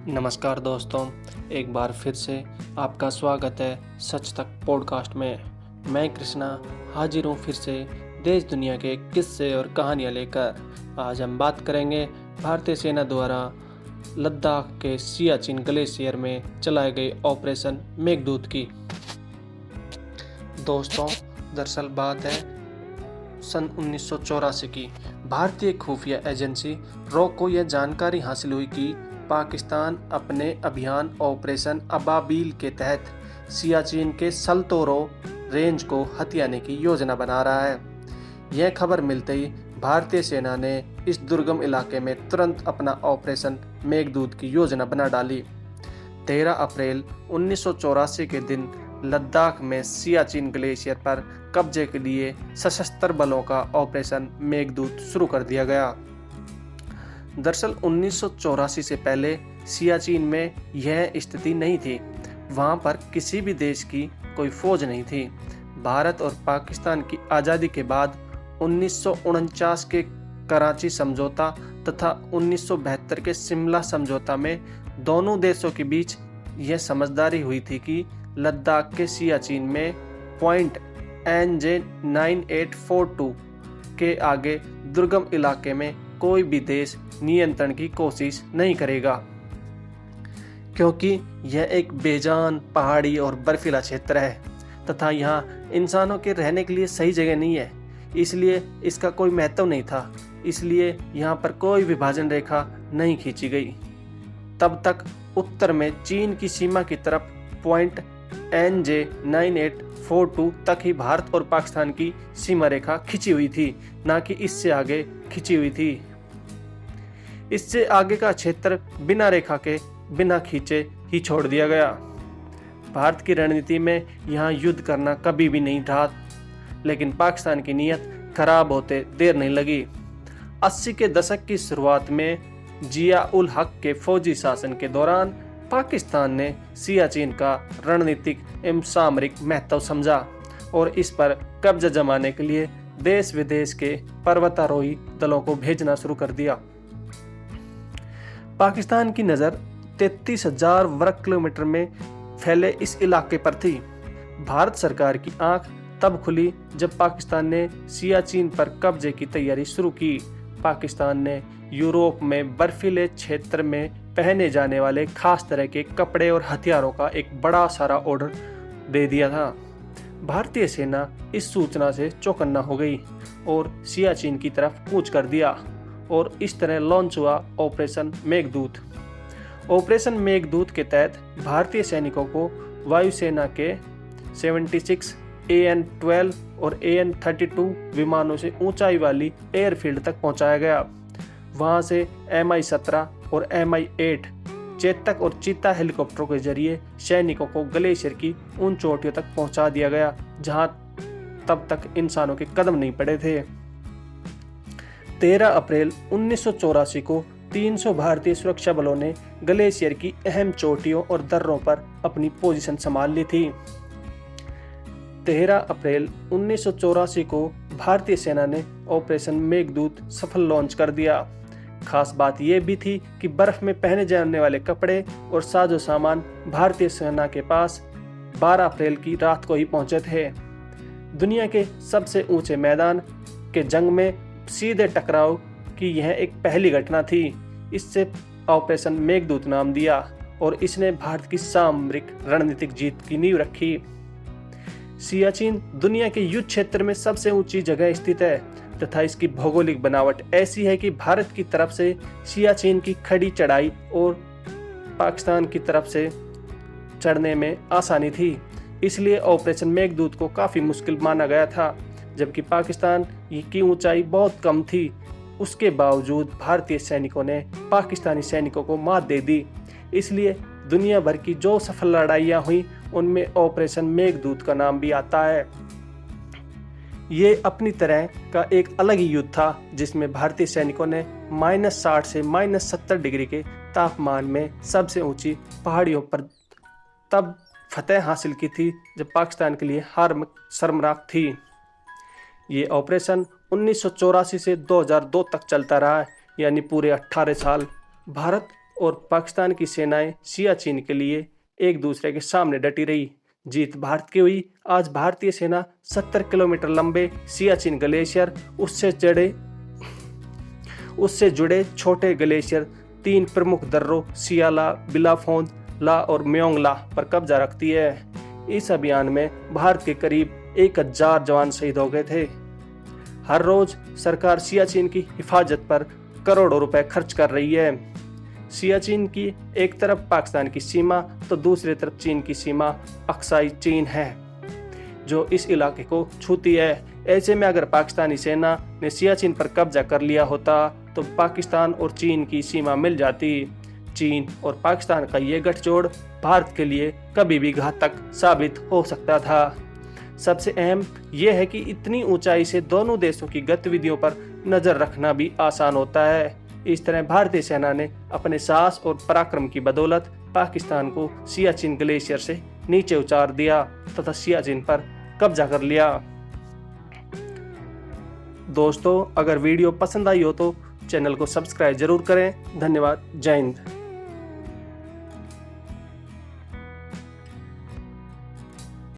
नमस्कार दोस्तों, एक बार फिर से आपका स्वागत है सच तक पॉडकास्ट में। मैं कृष्णा हाजिर हूँ फिर से देश दुनिया के किस्से और कहानियाँ लेकर। आज हम बात करेंगे भारतीय सेना द्वारा लद्दाख के सियाचिन ग्लेशियर में चलाए गए ऑपरेशन मेघदूत की। दोस्तों, दरअसल बात है सन 1984 की। भारतीय खुफिया एजेंसी रॉ को यह जानकारी हासिल हुई कि पाकिस्तान अपने अभियान ऑपरेशन अबाबील के तहत सियाचिन के सल्तोरो रेंज को हथियाने की योजना बना रहा है। यह खबर मिलते ही भारतीय सेना ने इस दुर्गम इलाके में तुरंत अपना ऑपरेशन मेघदूत की योजना बना डाली। 13 अप्रैल 1984 के दिन लद्दाख में सियाचिन ग्लेशियर पर कब्जे के लिए सशस्त्र बलों का ऑपरेशन मेघदूत शुरू कर दिया गया। दरअसल 1984 से पहले सियाचिन में यह स्थिति नहीं थी। वहां पर किसी भी देश की कोई फौज नहीं थी। भारत और पाकिस्तान की आज़ादी के बाद 1949 के कराची समझौता तथा 1972 के शिमला समझौता में दोनों देशों के बीच यह समझदारी हुई थी कि लद्दाख के सियाचिन में पॉइंट NJ 9842 के आगे दुर्गम इलाके में कोई भी देश नियंत्रण की कोशिश नहीं करेगा, क्योंकि यह एक बेजान पहाड़ी और बर्फीला क्षेत्र है तथा यहाँ इंसानों के रहने के लिए सही जगह नहीं है। इसलिए इसका कोई महत्व नहीं था। इसलिए यहाँ पर कोई विभाजन रेखा नहीं खींची गई। तब तक उत्तर में चीन की सीमा की तरफ पॉइंट NJ 9842 तक ही भारत और पाकिस्तान की सीमा रेखा खिंची हुई थी, ना कि इससे आगे खिंची हुई थी। इससे आगे का क्षेत्र बिना रेखा के बिना खींचे ही छोड़ दिया गया। भारत की रणनीति में यहाँ युद्ध करना कभी भी नहीं था, लेकिन पाकिस्तान की नीयत खराब होते देर नहीं लगी। 80 के दशक की शुरुआत में जिया उल हक के फौजी शासन के दौरान पाकिस्तान ने सियाचिन का रणनीतिक एवं सामरिक महत्व समझा और इस पर कब्जा जमाने के लिए देश विदेश के पर्वतारोही दलों को भेजना शुरू कर दिया। पाकिस्तान की नज़र 33,000 वर्ग किलोमीटर में फैले इस इलाके पर थी। भारत सरकार की आंख तब खुली जब पाकिस्तान ने सियाचिन पर कब्जे की तैयारी शुरू की। पाकिस्तान ने यूरोप में बर्फीले क्षेत्र में पहने जाने वाले खास तरह के कपड़े और हथियारों का एक बड़ा सारा ऑर्डर दे दिया था। भारतीय सेना इस सूचना से चौकन्ना हो गई और सियाचिन की तरफ कूच कर दिया और इस तरह लॉन्च हुआ ऑपरेशन मेघदूत। ऑपरेशन मेघदूत के तहत भारतीय सैनिकों को वायुसेना के 76 AN-12 और AN-32 विमानों से ऊंचाई वाली एयरफील्ड तक पहुंचाया गया। वहां से MI-17 और MI-8 चेतक और चीता हेलीकॉप्टरों के जरिए सैनिकों को ग्लेशियर की उन चोटियों तक पहुंचा दिया गया जहां तब तक इंसानों के कदम नहीं पड़े थे। 13 अप्रैल 1984 को 300 भारतीय सुरक्षा बलों ने ग्लेशियर की अहम चोटियों और दर्रों पर अपनी पोजीशन संभाल ली थी। 13 अप्रैल 1984 को भारतीय सेना ने ऑपरेशन मेघदूत सफल लॉन्च कर दिया। खास बात यह भी थी कि बर्फ में पहने जाने वाले कपड़े और साजो सामान भारतीय सेना के पास 12 अप्रैल की रात को ही पहुंचे थे। दुनिया के सबसे ऊंचे मैदान के जंग में सीधे टकराव की यह एक पहली घटना थी। इससे ऑपरेशन मेघदूत नाम दिया और इसने भारत की सामरिक रणनीतिक जीत की नींव रखी। सियाचिन दुनिया के युद्ध क्षेत्र में सबसे ऊंची जगह स्थित है तथा इसकी भौगोलिक बनावट ऐसी है कि भारत की तरफ से सियाचिन की खड़ी चढ़ाई और पाकिस्तान की तरफ से चढ़ने में आसानी थी। इसलिए ऑपरेशन मेघदूत को काफ़ी मुश्किल माना गया था। जबकि पाकिस्तान की ऊंचाई बहुत कम थी, उसके बावजूद भारतीय सैनिकों ने पाकिस्तानी सैनिकों को मात दे दी। इसलिए दुनिया भर की जो सफल लड़ाइयाँ हुई उनमें ऑपरेशन मेघदूत का नाम भी आता है। ये अपनी तरह का एक अलग ही युद्ध था जिसमें भारतीय सैनिकों ने -60 से -70 डिग्री के तापमान में सबसे ऊंची पहाड़ियों पर तब फतेह हासिल की थी जब पाकिस्तान के लिए हार शर्मनाक थी। ये ऑपरेशन 1984 से 2002 तक चलता रहा, यानी पूरे 18 साल। भारत और पाकिस्तान की सेनाएं सियाचिन के लिए एक दूसरे के सामने डटी रही। जीत भारत की हुई। आज भारतीय सेना 70 किलोमीटर लंबे सियाचिन ग्लेशियर, उससे जुड़े छोटे ग्लेशियर, 3 प्रमुख दर्रों सियाला, बिलाफोंद ला और म्योंगला पर कब्जा रखती है। इस अभियान में भारत के करीब 1000 जवान शहीद हो गए थे। हर रोज सरकार सियाचिन की हिफाजत पर करोड़ों रुपए खर्च कर रही है। सियाचिन की एक तरफ पाकिस्तान की सीमा तो दूसरी तरफ चीन की सीमा अक्साई चीन है, जो इस इलाके को छूती है। ऐसे में अगर पाकिस्तानी सेना ने सियाचिन पर कब्जा कर लिया होता तो पाकिस्तान और चीन की सीमा मिल जाती। चीन और पाकिस्तान का ये गठजोड़ भारत के लिए कभी भी घातक साबित हो सकता था। सबसे अहम यह है कि इतनी ऊंचाई से दोनों देशों की गतिविधियों पर नजर रखना भी आसान होता है। इस तरह भारतीय सेना ने अपने साहस और पराक्रम की बदौलत पाकिस्तान को सियाचिन ग्लेशियर से नीचे उतार दिया तथा सियाचिन पर कब्जा कर लिया। दोस्तों, अगर वीडियो पसंद आई हो तो चैनल को सब्सक्राइब जरूर करें। धन्यवाद। जय हिंद।